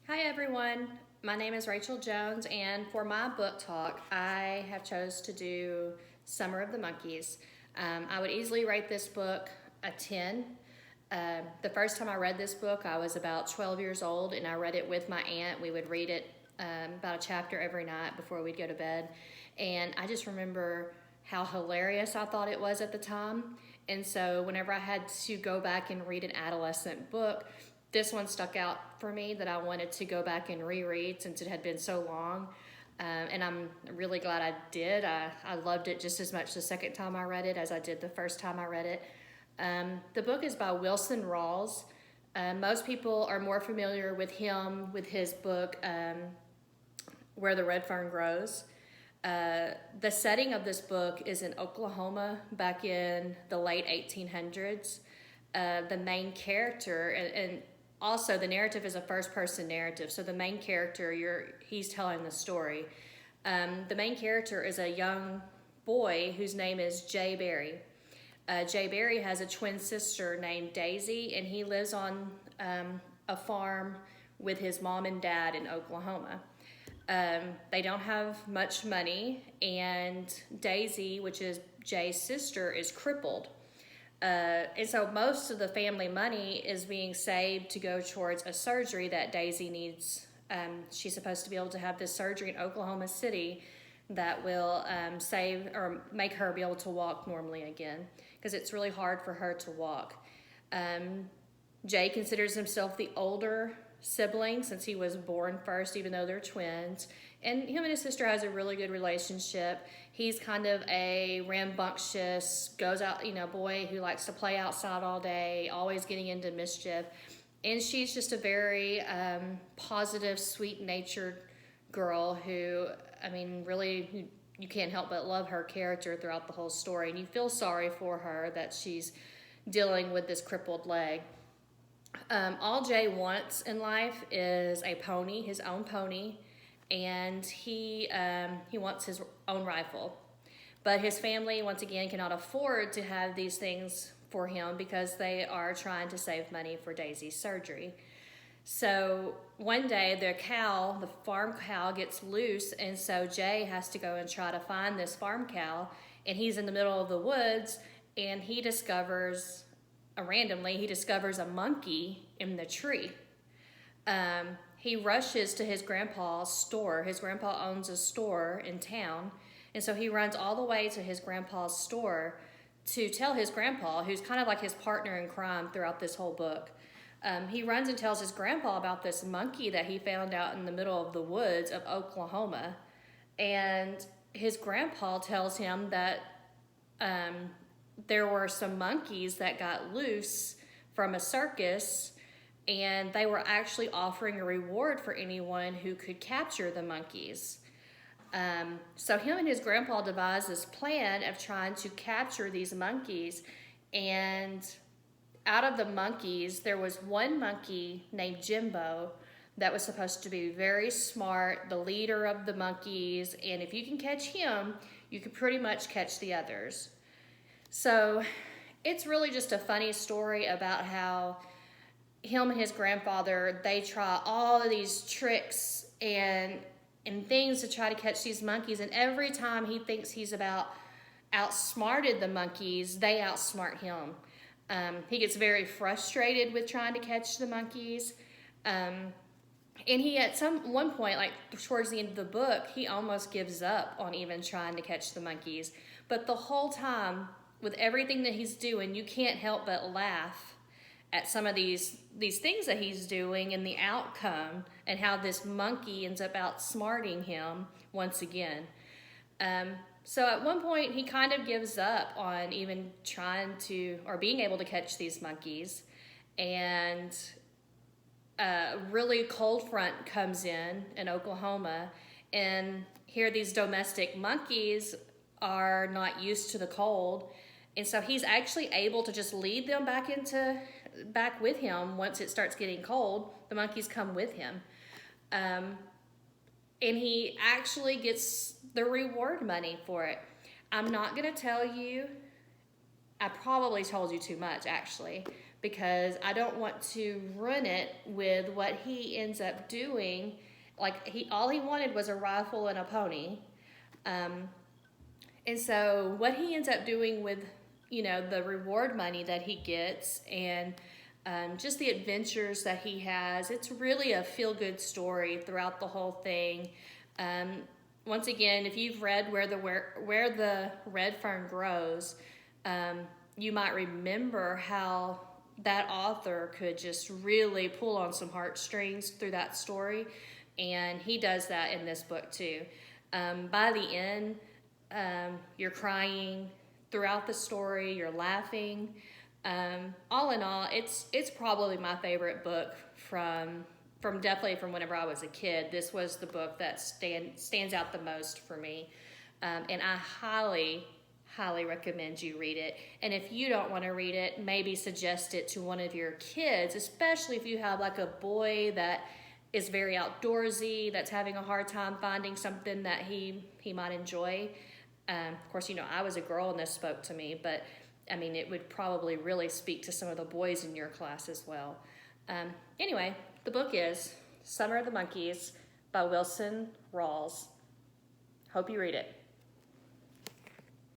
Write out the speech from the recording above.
Hi everyone, my name is Rachel Jones, and for my book talk I have chose to do Summer of the Monkeys. I would easily rate this book a 10. The first time I read this book I was about 12 years old, and I read it with my aunt. We would read it about a chapter every night before we'd go to bed, and I just remember how hilarious I thought it was at the time. And so whenever I had to go back and read an adolescent book, this one stuck out for me that I wanted to go back and reread since it had been so long. And I'm really glad I did. I loved it just as much the second time I read it as I did the first time I read it. The book is by Wilson Rawls. Most people are more familiar with him with his book, Where the Red Fern Grows. The setting of this book is in Oklahoma back in the late 1800s. The main character, and also the narrative is a first-person narrative, so the main character, he's telling the story. The main character is a young boy whose name is Jay Berry. Jay Berry has a twin sister named Daisy, and he lives on a farm with his mom and dad in Oklahoma. They don't have much money, and Daisy, which is Jay's sister, is crippled. And so most of the family money is being saved to go towards a surgery that Daisy needs. She's supposed to be able to have this surgery in Oklahoma City that will save or make her be able to walk normally again, because it's really hard for her to walk. Jay considers himself the older sibling since he was born first, even though they're twins. And him and his sister has a really good relationship. He's kind of a rambunctious, goes out, boy who likes to play outside all day, always getting into mischief. And she's just a very positive, sweet-natured girl who, really, you can't help but love her character throughout the whole story. And you feel sorry for her that she's dealing with this crippled leg. All Jay wants in life is a pony, his own pony, and he wants his own rifle. But his family, once again, cannot afford to have these things for him because they are trying to save money for Daisy's surgery. So one day the farm cow gets loose, and so Jay has to go and try to find this farm cow, and he's in the middle of the woods, and he discovers a monkey in the tree. He rushes to his grandpa's store. His grandpa owns a store in town, and so he runs all the way to his grandpa's store to tell his grandpa, who's kind of like his partner in crime throughout this whole book. He runs and tells his grandpa about this monkey that he found out in the middle of the woods of Oklahoma, and his grandpa tells him that there were some monkeys that got loose from a circus, and they were actually offering a reward for anyone who could capture the monkeys. So him and his grandpa devised this plan of trying to capture these monkeys, and out of the monkeys, there was one monkey named Jimbo that was supposed to be very smart, the leader of the monkeys, and if you can catch him, you can pretty much catch the others. So it's really just a funny story about how him and his grandfather, they try all of these tricks and things to try to catch these monkeys, and every time he thinks he's about outsmarted the monkeys, they outsmart him. He gets very frustrated with trying to catch the monkeys. And he, at one point, like towards the end of the book, he almost gives up on even trying to catch the monkeys. But the whole time, with everything that he's doing, you can't help but laugh at some of these things that he's doing and the outcome, and how this monkey ends up outsmarting him once again. So at one point, he kind of gives up on even trying to, or being able to catch these monkeys, and a really cold front comes in Oklahoma, and here these domestic monkeys are not used to the cold, and so he's actually able to just lead them back with him. Once it starts getting cold, the monkeys come with him, and he actually gets the reward money for it. I'm not going to tell you, I probably told you too much actually, because I don't want to ruin it with what he ends up doing. Like, all he wanted was a rifle and a pony. And so what he ends up doing with, the reward money that he gets, and just the adventures that he has, it's really a feel-good story throughout the whole thing. Once again, if you've read Where the Red Fern Grows, you might remember how that author could just really pull on some heartstrings through that story, and he does that in this book too. By the end, you're crying throughout the story, you're laughing. All in all, it's probably my favorite book from definitely from whenever I was a kid. This was the book that stands out the most for me, and I highly recommend you read it. And if you don't want to read it, maybe suggest it to one of your kids, especially if you have like a boy that is very outdoorsy, that's having a hard time finding something that he might enjoy. Of course, I was a girl and this spoke to me, but I mean, it would probably really speak to some of the boys in your class as well. Anyway, the book is Summer of the Monkeys by Wilson Rawls. Hope you read it.